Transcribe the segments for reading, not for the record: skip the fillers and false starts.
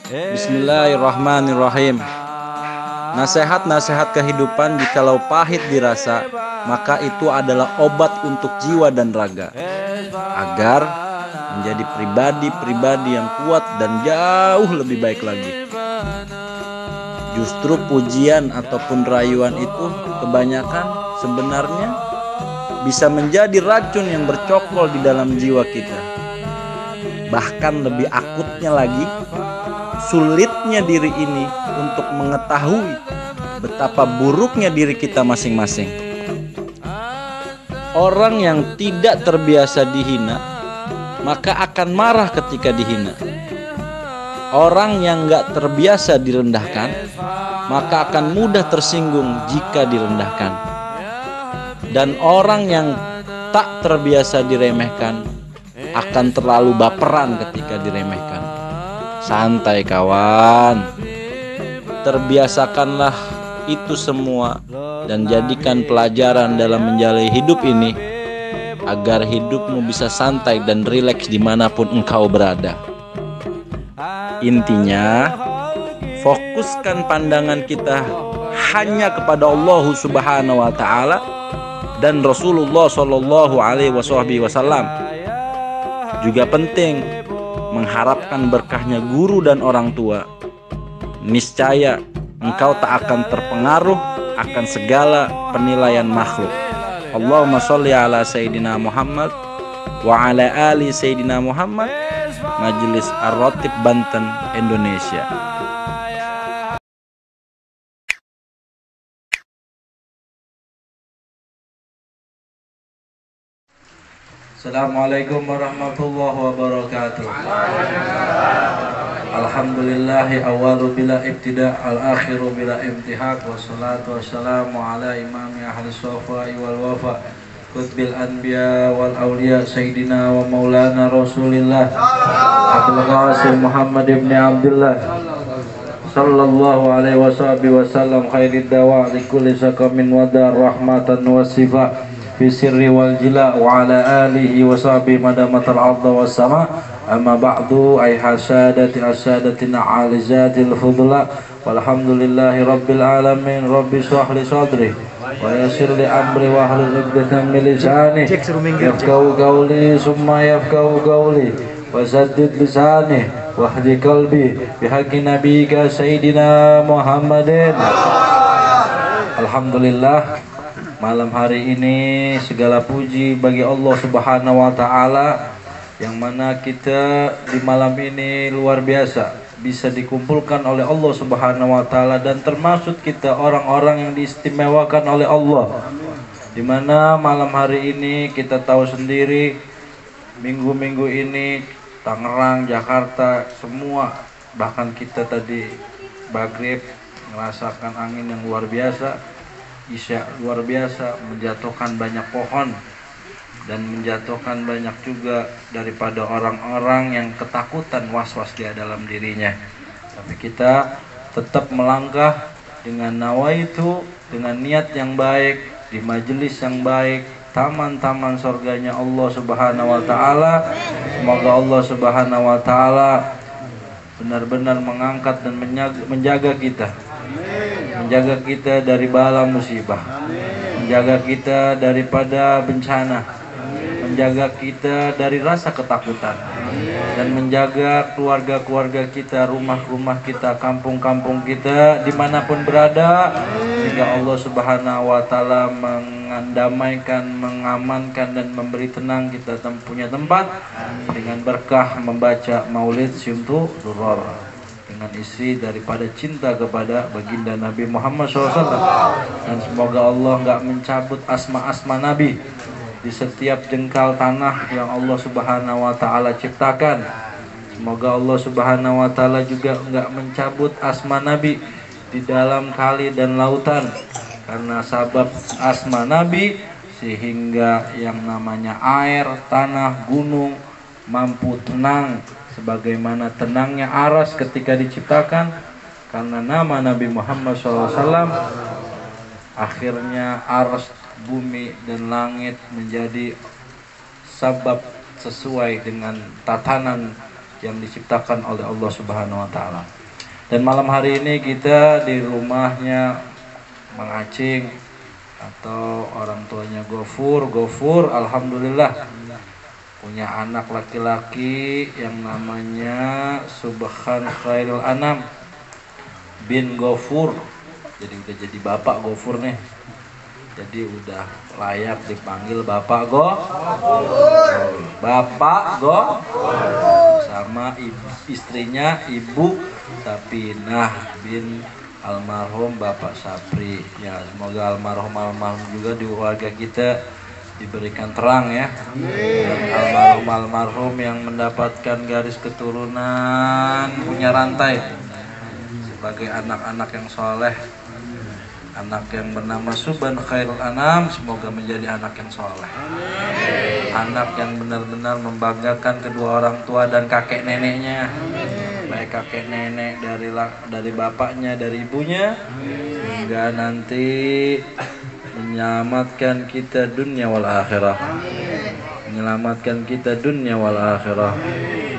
Bismillahirrahmanirrahim. Nasihat-nasihat kehidupan jikalau pahit dirasa, maka itu adalah obat untuk jiwa dan raga, agar menjadi pribadi-pribadi yang kuat dan jauh lebih baik lagi. Justru pujian ataupun rayuan itu kebanyakan sebenarnya bisa menjadi racun yang bercokol di dalam jiwa kita. Bahkan lebih akutnya lagi, sulitnya diri ini untuk mengetahui betapa buruknya diri kita masing-masing. Orang yang tidak terbiasa dihina, maka akan marah ketika dihina. Orang yang gak terbiasa direndahkan, maka akan mudah tersinggung jika direndahkan. Dan orang yang tak terbiasa diremehkan akan terlalu baperan ketika diremehkan. Santai kawan, terbiasakanlah itu semua dan jadikan pelajaran dalam menjalani hidup ini, agar hidupmu bisa santai dan rileks dimanapun engkau berada. Intinya, fokuskan pandangan kita hanya kepada Allah Subhanahu wa Ta'ala dan Rasulullah Shallallahu Alaihi Wasallam. Juga penting mengharapkan berkahnya guru dan orang tua. Niscaya engkau tak akan terpengaruh akan segala penilaian makhluk. Allahumma sholli ala Sayyidina Muhammad wa ala ali Sayyidina Muhammad. Majelis Ar-Ratib Banten, Indonesia. Assalamualaikum warahmatullahi wabarakatuh. Alhamdulillahi awwalu bila ibtida' al-akhiru bila imtihak. Wassalatu wassalamu ala imami ahli sofai wal wafa Qutbil anbiya wal awliya Sayyidina wa maulana Rasulillah Abdul Qasim Muhammad ibn Abdullah Sallallahu alaihi wasallam khairid dawa likulli sakamin wadar rahmatan wasifa fi sirri wal jila wa ala alihi wa sahbihi madamatal arda was sama. Amma ba'du ay asadatina alizatil fudla walhamdulillahi rabbil alamin. Rabbi shrah li sadri wa yassir li amri wa hlul 'uqdatam min lisani yafqahu qawli summa yafqahu qawli wa saddid lisani wahdi qalbi bihaqqi nabiyyika sayyidina Muhammadin. Alhamdulillah, malam hari ini segala puji bagi Allah Subhanahu wa Ta'ala, yang mana kita di malam ini luar biasa bisa dikumpulkan oleh Allah Subhanahu wa Ta'ala, dan termasuk kita orang-orang yang diistimewakan oleh Allah. Dimana malam hari ini kita tahu sendiri, minggu-minggu ini Tangerang, Jakarta, semua, bahkan kita tadi maghrib merasakan angin yang luar biasa, isya luar biasa, menjatuhkan banyak pohon dan menjatuhkan banyak juga daripada orang-orang yang ketakutan, was-was dia dalam dirinya. Tapi kita tetap melangkah dengan nawaitu, dengan niat yang baik, di majelis yang baik, taman-taman surganya Allah Subhanahu wa Ta'ala. Semoga Allah Subhanahu wa Ta'ala benar-benar mengangkat dan menjaga kita, menjaga kita dari bala musibah, menjaga kita daripada bencana, menjaga kita dari rasa ketakutan, dan menjaga keluarga-keluarga kita, rumah-rumah kita, kampung-kampung kita, dimanapun berada, sehingga Allah Subhanahu wa Ta'ala mendamaikan, mengamankan, dan memberi tenang kita punya tempat dengan berkah membaca maulid Syumtu Duror, dengan isi daripada cinta kepada baginda Nabi Muhammad SAW. Dan semoga Allah nggak mencabut asma-asma Nabi di setiap jengkal tanah yang Allah Subhanahu wa Ta'ala ciptakan. Semoga Allah Subhanahu wa Ta'ala juga enggak mencabut asma Nabi di dalam kali dan lautan, karena sabab asma Nabi sehingga yang namanya air, tanah, gunung mampu tenang sebagaimana tenangnya aras ketika diciptakan. Karena nama Nabi Muhammad SAW, akhirnya aras, bumi dan langit menjadi sabab sesuai dengan tatanan yang diciptakan oleh Allah Subhanahu wa taala. Dan malam hari ini kita di rumahnya Mang Acing atau orang tuanya Gofur, alhamdulillah punya anak laki-laki yang namanya Subhan Khairul Anam bin Gofur. Jadi udah jadi bapak Gofur nih. Jadi udah layak dipanggil Bapak Bapak sama istrinya Ibu Sapinah bin almarhum Bapak Sapri. Ya, semoga almarhum juga di keluarga kita diberikan terang ya. Dan almarhum yang mendapatkan garis keturunan punya rantai sebagai anak-anak yang soleh. Anak yang bernama Subhan Khairul Anam semoga menjadi anak yang soleh. Anak yang benar-benar membanggakan kedua orang tua dan kakek neneknya. Baik kakek nenek dari bapaknya, dari ibunya, hingga nanti menyelamatkan kita dunia wal akhirah. Menyelamatkan kita dunia wal akhirah.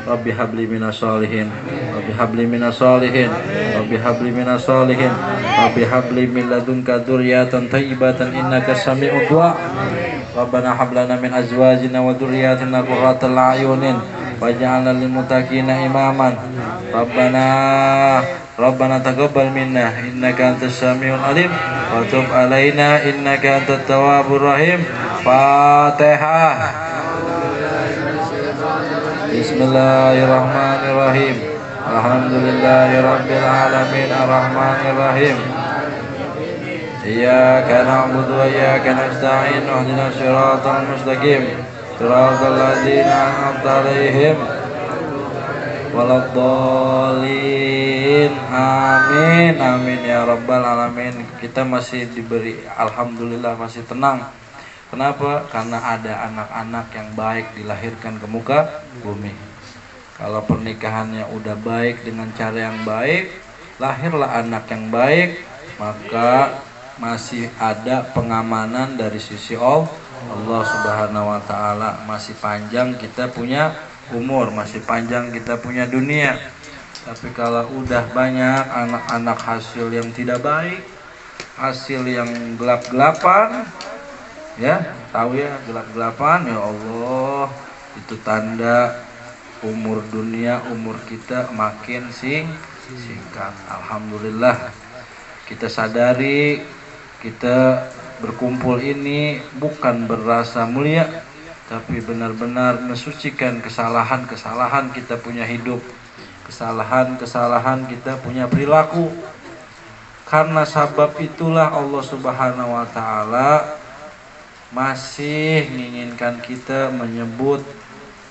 Rabbi habli minas sholihin, Rabbi habli minas sholihin, Rabbi habli minas sholihin, Rabbi habli min ladunka dzurriyyatan thayyibatan innaka sami'ud du'a. Rabbana hab lana min azwajina wa dzurriyyatina qurratal a'yunin waj'alna lil muttaqina imaman. Rabbana taqabbal minna innaka antas samiul alim wa tub alaina innaka antat tawwabur rahim. Fatihah. Bismillahirrahmanirrahim. Alhamdulillahirabbil alamin arrahmanir rahim. Iyyaka na'budu wa iyyaka nasta'in ihdinas siratal mustaqim siratal ladzina an'amta 'alaihim waladdallin. Amin amin ya rabbal alamin. Kita masih diberi alhamdulillah masih tenang. Kenapa? Karena ada anak-anak yang baik dilahirkan ke muka bumi. Kalau pernikahannya udah baik dengan cara yang baik, lahirlah anak yang baik, maka masih ada pengamanan dari sisi Allah Subhanahu wa taala. Masih panjang kita punya umur, masih panjang kita punya dunia. Tapi kalau udah banyak anak-anak hasil yang tidak baik, hasil yang gelap-gelapan, ya tahu ya, gelap-gelapan, ya Allah, itu tanda umur dunia, umur kita makin singkat. Alhamdulillah kita sadari kita berkumpul ini bukan berasa mulia, tapi benar-benar mensucikan kesalahan-kesalahan kita punya hidup, kesalahan-kesalahan kita punya perilaku. Karena sabab itulah Allah Subhanahu wa taala masih menginginkan kita menyebut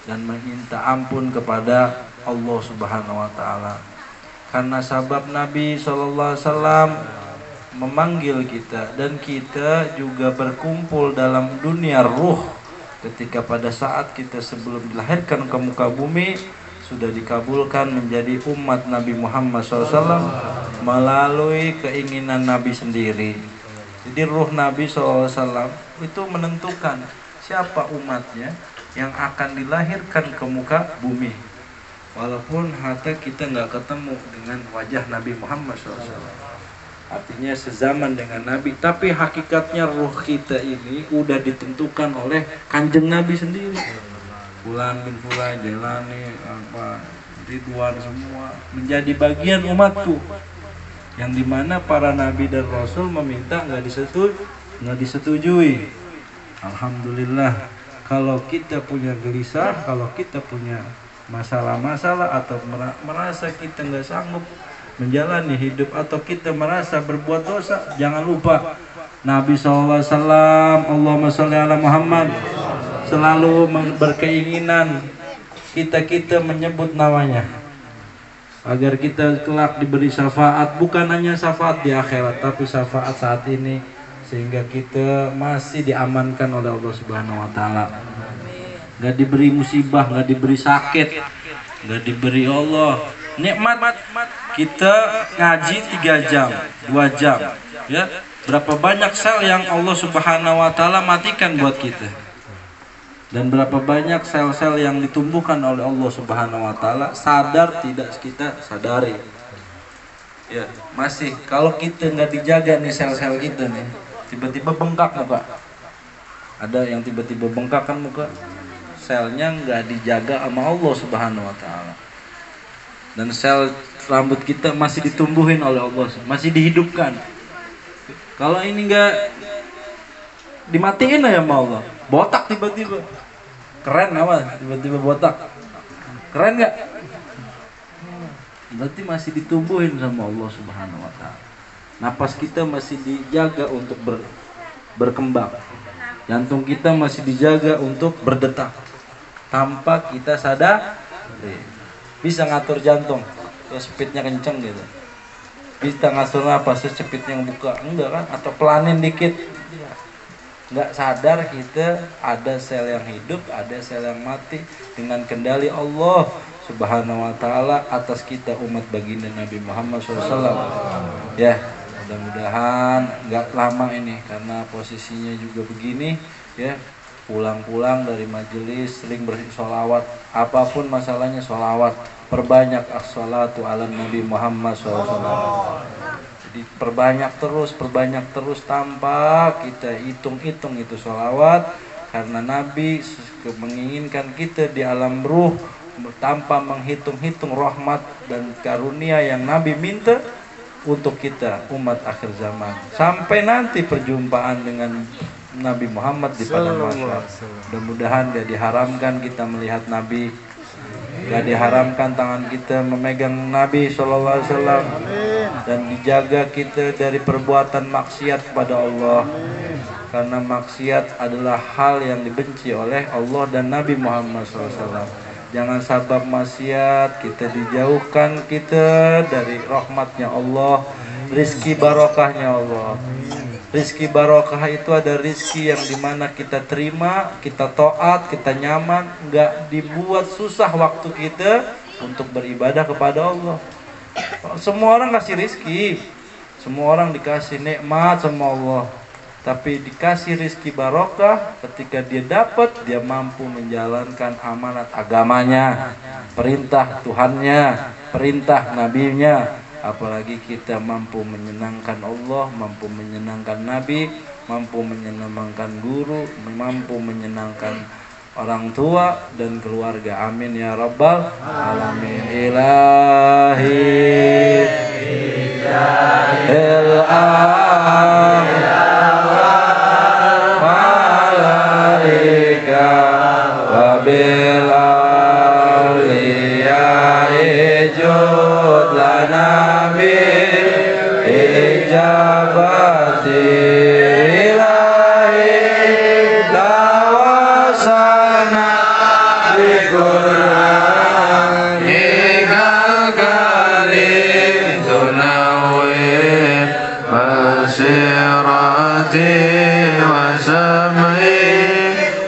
dan meminta ampun kepada Allah Subhanahu wa taala. Karena sabab Nabi SAW memanggil kita dan kita juga berkumpul dalam dunia ruh ketika pada saat kita sebelum dilahirkan ke muka bumi sudah dikabulkan menjadi umat Nabi Muhammad SAW melalui keinginan Nabi sendiri. Jadi ruh Nabi SAW itu menentukan siapa umatnya yang akan dilahirkan ke muka bumi. Walaupun hatta kita nggak ketemu dengan wajah Nabi Muhammad SAW, artinya sezaman dengan Nabi, tapi hakikatnya ruh kita ini udah ditentukan oleh kanjeng Nabi sendiri. Fulan bin Fulan, Jailani, Ridwan, semua menjadi bagian umatku. Yang dimana para nabi dan rasul meminta nggak disetujui. Alhamdulillah, kalau kita punya gelisah, kalau kita punya masalah-masalah atau merasa kita nggak sanggup menjalani hidup atau kita merasa berbuat dosa, jangan lupa Nabi SAW, Allahumma sholli ala Muhammad, selalu berkeinginan kita menyebut namanya agar kita kelak diberi syafaat, bukan hanya syafaat di akhirat tapi syafaat saat ini, sehingga kita masih diamankan oleh Allah Subhanahu wa taala. Gak diberi musibah, gak diberi sakit, gak diberi Allah nikmat. Kita ngaji 3 jam, 2 jam, ya berapa banyak sel yang Allah Subhanahu wa taala matikan buat kita. Dan berapa banyak sel-sel yang ditumbuhkan oleh Allah Subhanahu wa taala, sadar tidak kita sadari. Ya, masih kalau kita nggak dijaga nih sel-sel kita nih, tiba-tiba bengkak muka. Ada yang tiba-tiba bengkak kan muka. Selnya nggak dijaga sama Allah Subhanahu wa taala. Dan sel rambut kita masih ditumbuhin oleh Allah, masih dihidupkan. Kalau ini nggak dimatiin aja sama Allah, botak tiba-tiba. Keren apa? Tiba-tiba botak. Keren nggak? Berarti masih ditumbuhin sama Allah Subhanahu wa taala. Napas kita masih dijaga untuk berkembang. Jantung kita masih dijaga untuk berdetak. Tanpa kita sadar, bisa ngatur jantung, ya speednya kenceng gitu. Bisa ngatur napas, speednya buka, enggak kan? Atau pelanin dikit. Nggak sadar kita ada sel yang hidup, ada sel yang mati dengan kendali Allah Subhanahu wa taala atas kita umat baginda Nabi Muhammad SAW. Ya, mudah-mudahan nggak lama ini karena posisinya juga begini ya. Pulang-pulang dari majelis sering bersolawat, apapun masalahnya solawat, perbanyak as-salatu ala Nabi Muhammad SAW. Jadi perbanyak terus tanpa kita hitung-hitung itu sholawat, karena Nabi menginginkan kita di alam ruh tanpa menghitung-hitung rahmat dan karunia yang Nabi minta untuk kita umat akhir zaman sampai nanti perjumpaan dengan Nabi Muhammad di padang mahsyar. Mudah-mudahan gak diharamkan kita melihat Nabi, gak diharamkan tangan kita memegang Nabi SAW, dan dijaga kita dari perbuatan maksiat kepada Allah, karena maksiat adalah hal yang dibenci oleh Allah dan Nabi Muhammad SAW. Jangan sabab maksiat kita dijauhkan kita dari rahmatnya Allah, rizki barokahnya Allah. Rizki barokah itu ada rizki yang dimana kita terima, kita taat, kita nyaman, nggak dibuat susah waktu kita untuk beribadah kepada Allah. Semua orang kasih rizki, semua orang dikasih nikmat sama Allah, tapi dikasih rizki barokah ketika dia dapat, dia mampu menjalankan amanat agamanya, perintah Tuhannya, perintah Nabinya. Apalagi kita mampu menyenangkan Allah, mampu menyenangkan Nabi, mampu menyenangkan guru, mampu menyenangkan orang tua dan keluarga. Amin ya rabbal alamin. Ilahi ilahil malaika wabil awliya ijud lana ijabati ilahi tawasana bi Qur'anikal karim tunawwir basirati wa sam'i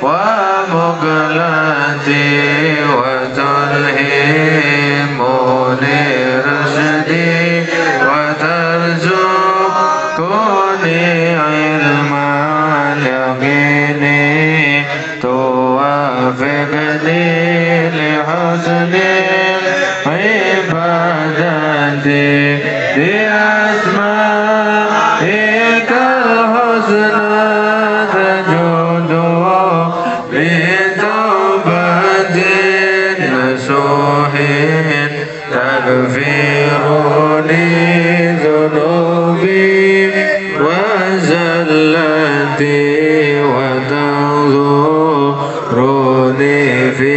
wa muqlati wa tulhimuni rashdi wa tarzuquni ilman yaqini tuwafiqni li husnil ibadati bi asma'ikal husna tajudu bi taubatin nasuhin taghfiruni dhunubi wa zallati wa tadhuruni fi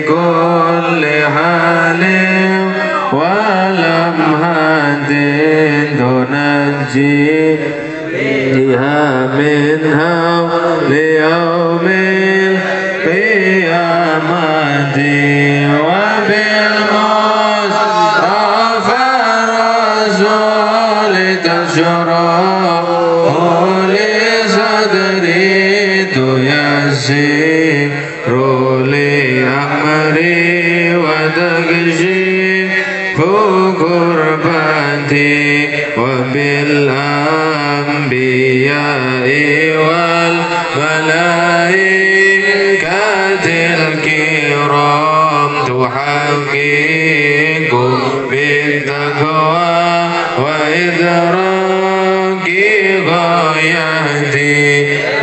kulli halin wa lamhatin tunajji biha min hawli yawmil qiyamati wa bil mustafa rasul tashrahu li sadri tuyassiru li amri wa takshifu kurbati wa bil anbiya'i wal malaikati يحقق بالتقوى وإدراك غايتي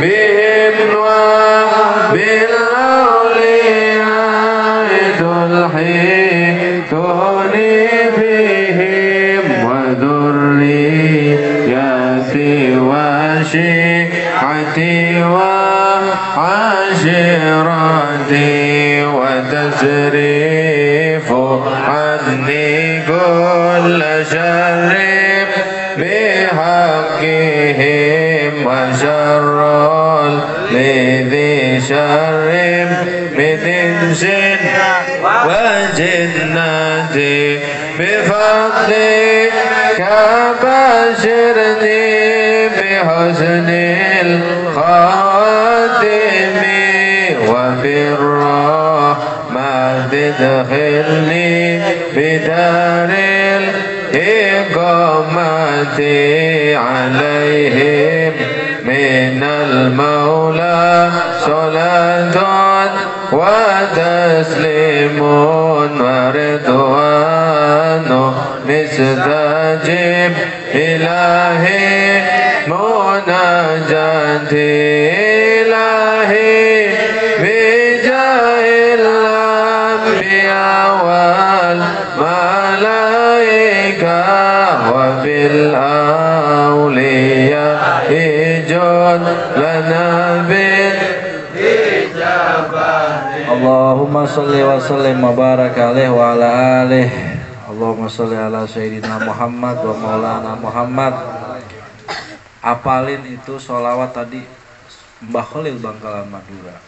بهم وبالأولياء تلحقني بهم وذريتي وشيعتي وعشيرتي وتصريف عني كل شر بحقهم وشر لذي شر من إنس وجنة بفضلك بشرني بحسن الخاتم وفي الرحمة ادخلني بدار الإقامة عليهم من المولى صلاة وتسليم ورضوان مستجب إلهي مناجاتي إلهي بجاه الأنبياء والملائكة وبالأولياء جد لنا Allahumma salli wa sallim wa barak alaihi wa ala alihi. Allahumma salli ala sayyidina Muhammad wa maulana Muhammad. Apalin itu sholawat tadi Mbah Khalil Bangkalan Madura.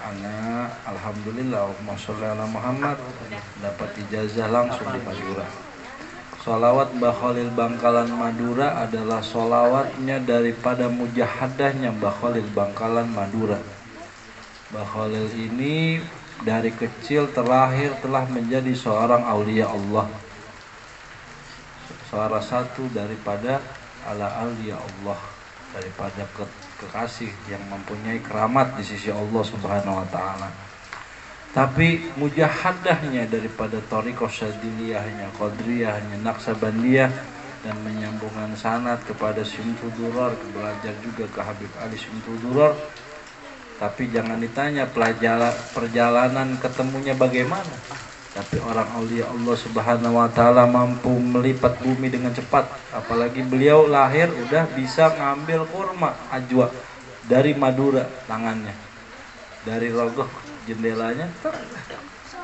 Ana alhamdulillah Allahumma sholli ala Muhammad dapat ijazah langsung di Madura. Sholawat Mbah Khalil Bangkalan Madura adalah sholawatnya daripada mujahadahnya Mbah Khalil Bangkalan Madura. Mbah Khalil ini dari kecil terlahir telah menjadi seorang aulia Allah, salah satu daripada aulia Allah, daripada kekasih yang mempunyai keramat di sisi Allah Subhanahu wa Ta'ala. Tapi mujahadahnya daripada thariqah Syadziliyahnya, Qadriyahnya, Naqsabandiyah, dan menyambungkan sanad kepada Syamsul Durar, belajar juga ke Habib Ali Syamsul Durar. Tapi jangan ditanya perjalanan ketemunya bagaimana. Tapi orang aulia Allah Subhanahu wa Ta'ala mampu melipat bumi dengan cepat. Apalagi beliau lahir udah bisa ngambil kurma ajwa dari Madura tangannya. Dari rogoh jendelanya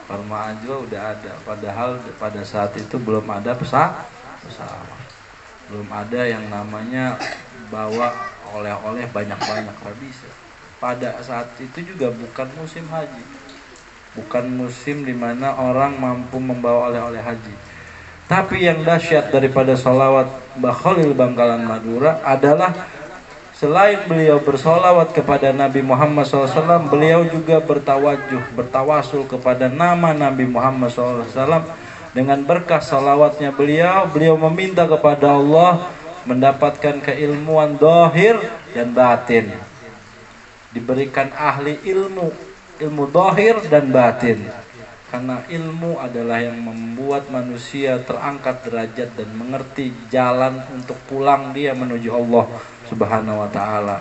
kurma ajwa udah ada. Padahal pada saat itu belum ada pesawat. Belum ada yang namanya bawa oleh-oleh banyak-banyak, nggak bisa. Pada saat itu juga bukan musim haji, bukan musim dimana orang mampu membawa oleh-oleh haji. Tapi yang dahsyat daripada sholawat Mbah Khalil Bangkalan Madura adalah selain beliau bersolawat kepada Nabi Muhammad SAW, beliau juga bertawasul kepada nama Nabi Muhammad SAW. Dengan berkah sholawatnya beliau meminta kepada Allah mendapatkan keilmuan zahir dan batin, diberikan ahli ilmu zahir dan batin, karena ilmu adalah yang membuat manusia terangkat derajat dan mengerti jalan untuk pulang dia menuju Allah Subhanahu wa Ta'ala.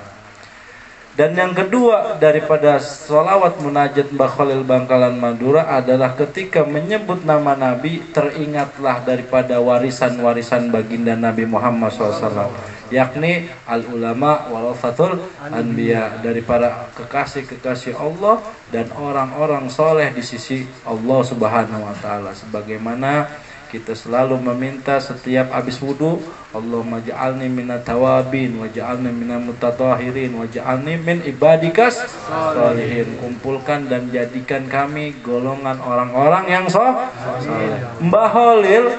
Dan yang kedua daripada sholawat munajat Mbah Khalil Bangkalan Madura adalah ketika menyebut nama Nabi, teringatlah daripada warisan-warisan baginda Nabi Muhammad SAW, yakni al-ulama warasatul anbiya, dari para kekasih-kekasih Allah dan orang-orang soleh di sisi Allah Subhanahu wa Ta'ala. Sebagaimana kita selalu meminta setiap habis wudu, Allahumma ja'alni minat tawabin wa ja'alni minat mutatahirin wa ja'alni min ibadikas sholihin. Kumpulkan dan jadikan kami golongan orang-orang yang soleh. Mbah Khalil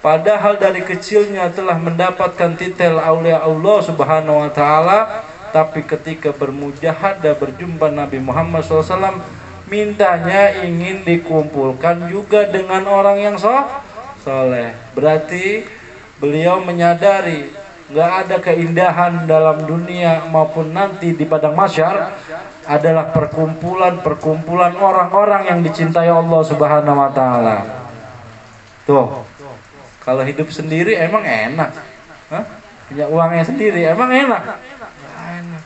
padahal dari kecilnya telah mendapatkan titel aulia Allah Subhanahu wa Ta'ala, tapi ketika bermujahadah berjumpa Nabi Muhammad SAW, mintanya ingin dikumpulkan juga dengan orang yang soleh. Berarti beliau menyadari nggak ada keindahan dalam dunia maupun nanti di padang mahsyar adalah perkumpulan orang-orang yang dicintai Allah Subhanahu wa taala. Tuh. Kalau hidup sendiri emang enak. Hah? Punya uangnya sendiri emang enak. Enak.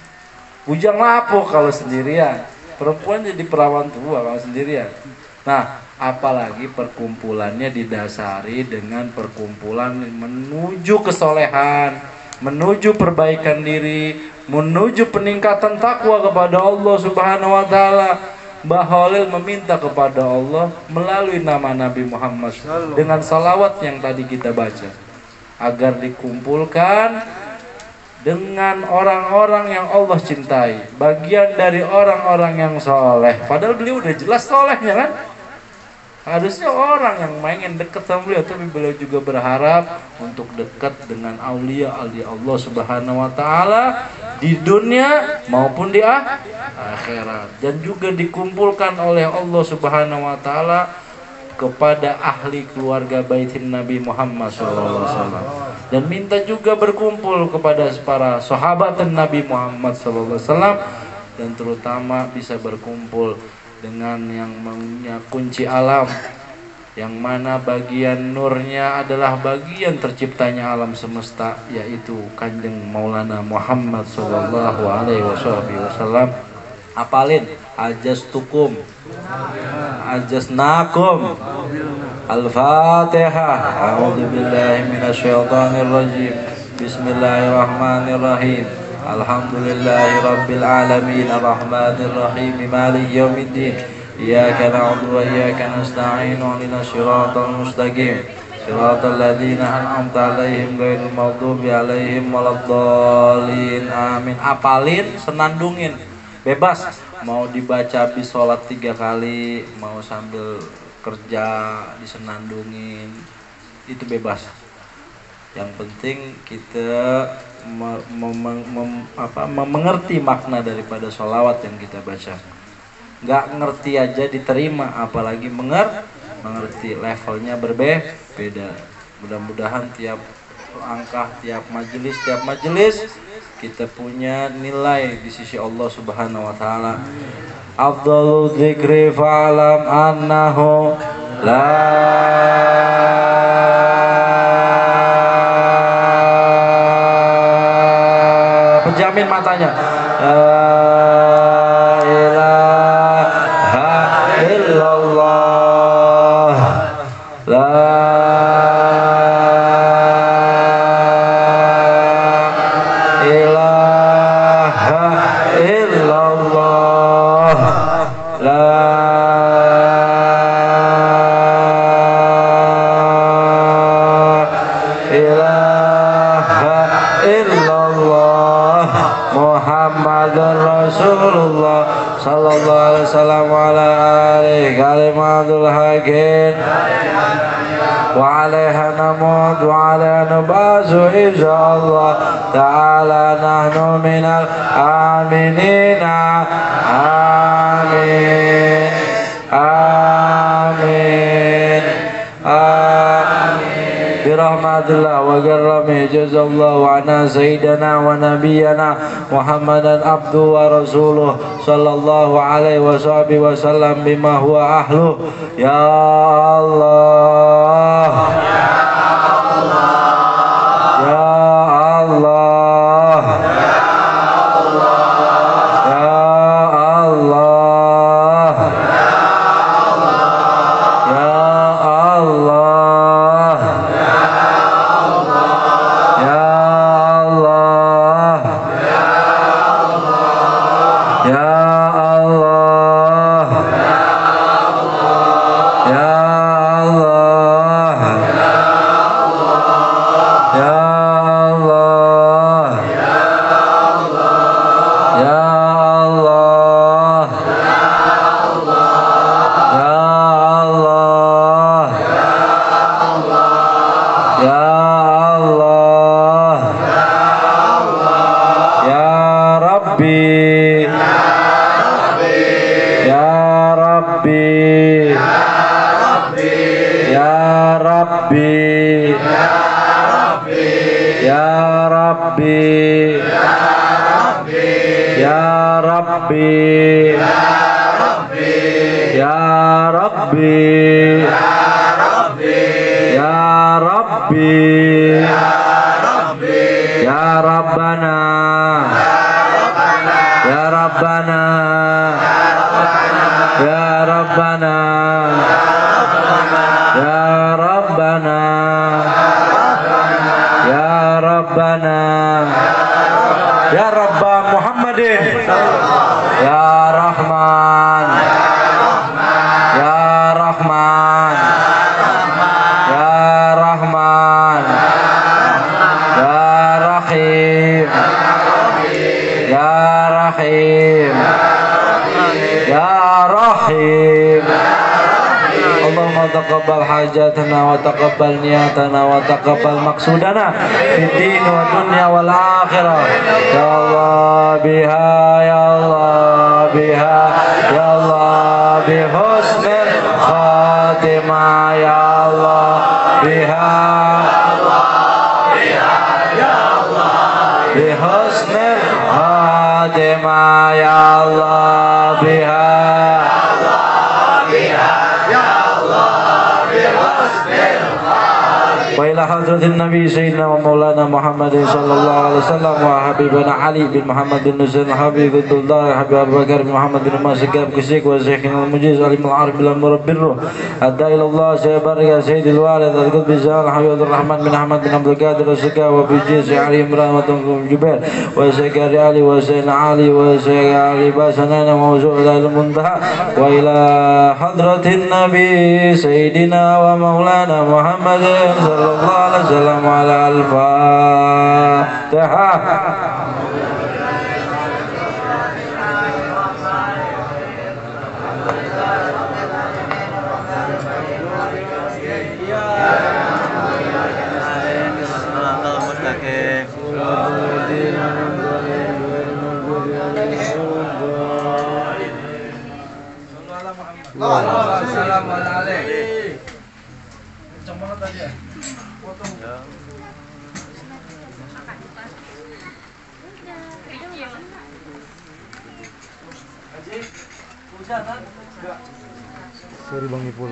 Bujang lapuk kalau sendirian. Perempuan jadi perawan tua kalau sendirian. Nah, apalagi perkumpulannya didasari dengan perkumpulan menuju kesolehan, menuju perbaikan diri, menuju peningkatan takwa kepada Allah Subhanahu wa taala. Mbah Holil meminta kepada Allah melalui nama Nabi Muhammad dengan salawat yang tadi kita baca, agar dikumpulkan dengan orang-orang yang Allah cintai, bagian dari orang-orang yang soleh. Padahal beliau udah jelas solehnya kan. Harusnya orang yang pengen dekat sama beliau, tapi beliau juga berharap untuk dekat dengan aulia Allah Subhanahu wa taala di dunia maupun di akhirat, dan juga dikumpulkan oleh Allah Subhanahu wa taala kepada ahli keluarga baitin Nabi Muhammad SAW, dan minta juga berkumpul kepada para sahabat Nabi Muhammad SAW, dan terutama bisa berkumpul dengan yang punya kunci alam, yang mana bagian nurnya adalah bagian terciptanya alam semesta, yaitu Kanjeng Maulana Muhammad sallallahu alaihi wasallam. Apalin ajastukum ajasnakum Al-Fatihah. A'udzubillahi minasyaitonir rajim. Bismillahirrahmanirrahim. Alhamdulillahi rabbil alamin arrahmanir rahim maliki yaumiddin. Iyyaka na'budu wa iyyaka nasta'in ihdinas siratal mustaqim siratal ladzina an'amta 'alaihim ghairil maghdubi 'alaihim waladdallin. Amin. Apalin, senandungin. Bebas mau dibaca habis sholat 3 kali, mau sambil kerja disenandungin, itu bebas. Yang penting kita mengerti makna daripada sholawat yang kita baca. Nggak ngerti aja diterima, apalagi mengerti. Levelnya berbeda. Mudah-mudahan tiap langkah, tiap majelis kita punya nilai di sisi Allah Subhanahu wa taala. Afdhalu dzikri fa'lam annahu la penjamin matanya. La ilaha illallah. La ilaha illallah. La ilaha illallah. Muhammadur Rasulullah sallallahu alaihi wasallam wa ala alihi kalimatul haqqin wa alaiha namud wa alaiha nubasu insyaallah ta'ala nahnu minal aminina. Amin. Amin. Amin. Birahmatillah wa karrami jazallahu anna sayyidana wa nabiyyana Muhammadan abdu wa rasuluh sallallahu alaihi wasallam bima huwa ahlu. Ya Allah, ya Allah, ya Allah, ya Allah, ya Allah, ya Allah, ya Allah, Rabbi Ya Rabbi Ya Rabbi Ya Rabbi Ya Rabbana Ya Rabbana Ya Rabbana Ya Rabbana Ya Rabbana Ya Rabba Muhammadin Ya Rahman Ya Rahman Ya Rahman Ya Rahim Ya Rahim Ya Rahim Allahumma taqabbal hajatana wa taqabbal niyatana wa taqabbal maqsudana fid din wa dunya wal akhirah ya Allah biha ya Allah biha ya Allah bi husnil khatimah ya Allah biha bi husnil khatimah ya Allah biha وإلى حضرة النبي سيدنا ومولانا محمد صلى الله عليه وسلم وحبيبنا علي بن محمد بن حسين حبيب عبد الله حبيب أبو بكر بن محمد بن ماسك كسيك وشيخنا المجيز علم العارف بالمرب الروح أدى إلى الله سيبارك يا سيد الوالد القلب الزال حبيب عبد الرحمن بن أحمد بن عبد القادر السكا وفي جيس علي إمران وتنقم جبير وسيكار علي وسين علي وسيك علي باسنان وموزوع إلى المنتهى وإلى حضرة النبي سيدنا ومولانا محمد صلى الله عليه وسلم على الفاتحة Sorry Bang Ipul.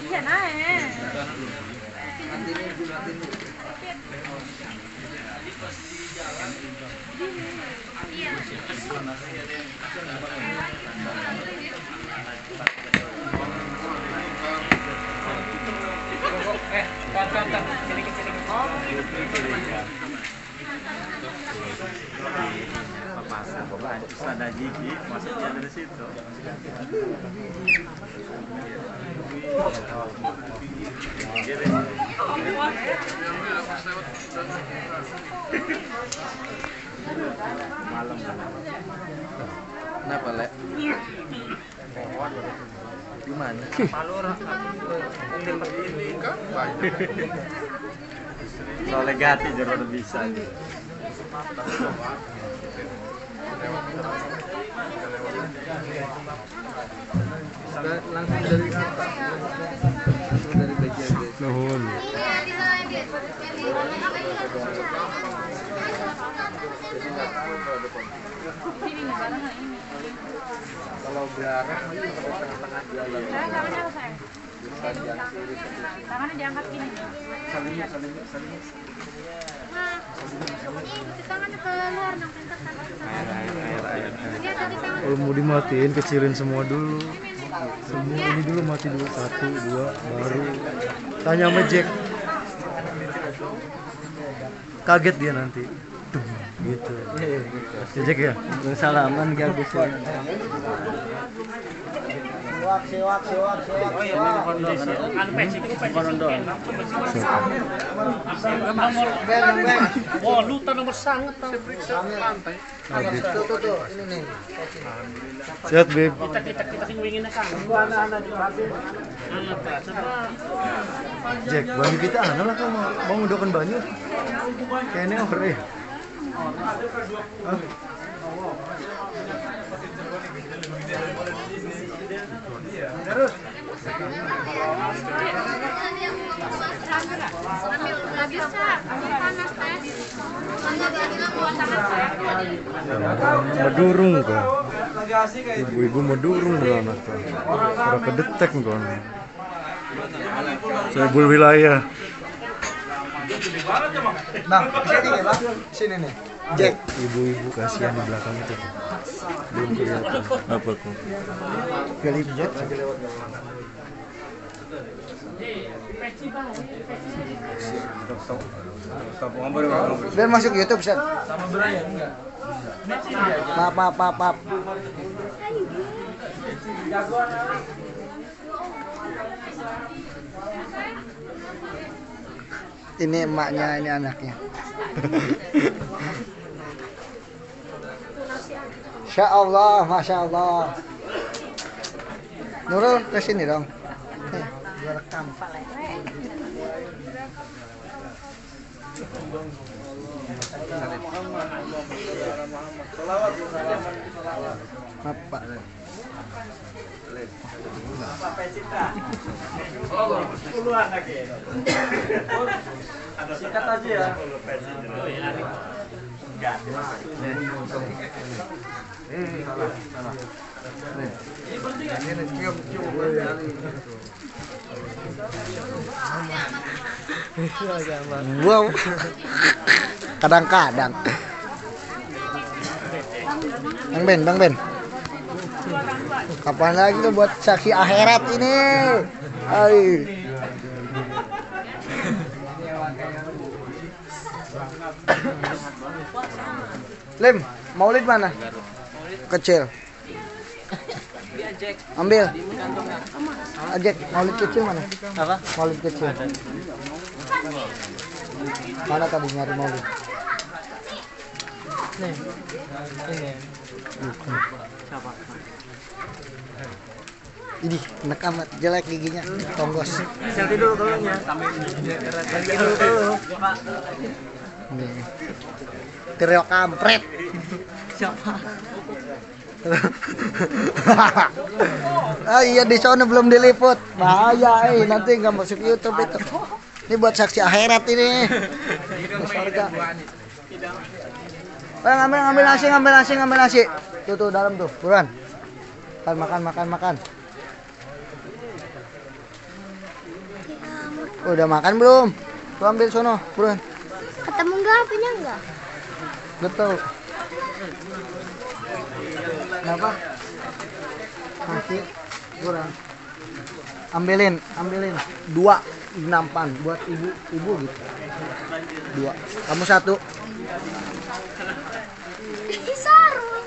Iya naik. Ada gigi, maksudnya dari situ. Malam. Kenapa, Le? Gimana? Soalnya gati jadi udah bisa. Langsung dari atas. Langsung dari bagian guys. Nuhun. Kalau berarah ini pakai tengah-tengah jalan. Tangannya apa sayang? Tangannya diangkat gini. Salingnya. Tangannya keluar dong, Air. Kalau mau dimatiin kecilin semua dulu. Semua ini dulu mati dulu 1, 2 baru tanya sama Jack. Kaget dia nanti. Duh, gitu. Ya Jack ya. Salaman gak bisa. Oh iya, mana kondor. Anu peci ku kondor. Wah, luta nomor sangat tahu. Tuh, ini nih. Sehat, Beb. Kita sing wingin kan. Gua anak-anak di pabrik. Anak Jack, banyu kita ana lah kamu mau ngedokan banyu. Kayaknya over eh. Terus. Nggak bisa, ambil panas teh. Buat tangan saya. Medurung kan. Ibu-ibu medurung lah anak kan. Udah kedetek kan. Sebul wilayah. Bang, sini nih, Bang. Sini nih. Jack. Ibu-ibu kasihan di belakang itu. Belum kelihatan. Apa kok? Kali Jack. Biar masuk YouTube, Set. Sama Brian enggak? Maaf. Ini emaknya, ini anaknya. Masya Allah, Masya Allah. Nurul, ke sini dong. Gua rekam. Maaf, Pak. Sikat aja ya. Wow. Kadang-kadang. Bang Ben. Kapan lagi lo buat saksi akhirat ini? Ay. Lim, Maulid mana? Kecil. Ambil. Ajak Maulid kecil mana? Apa? Maulid kecil. Mana tadi nyari Maulid? Nih. Ini. Ini enak amat, jelek giginya, tonggos. Selfie dulu kalau nya. Selfie dulu kalau. Nih. Trio kampret. Siapa? Ah iya di sana belum diliput. Bahaya nanti nggak masuk YouTube itu. Ini buat saksi akhirat ini. Surga. Ngambil nasi. Tuh dalam tuh, buruan. Makan. Udah makan belum? Tuh ambil sono, buruan. Ketemu nggak apinya nggak? Betul. Kenapa? Nasi, buruan. Ambilin. 2 nampan buat ibu gitu. 2. Kamu 1. Sarung.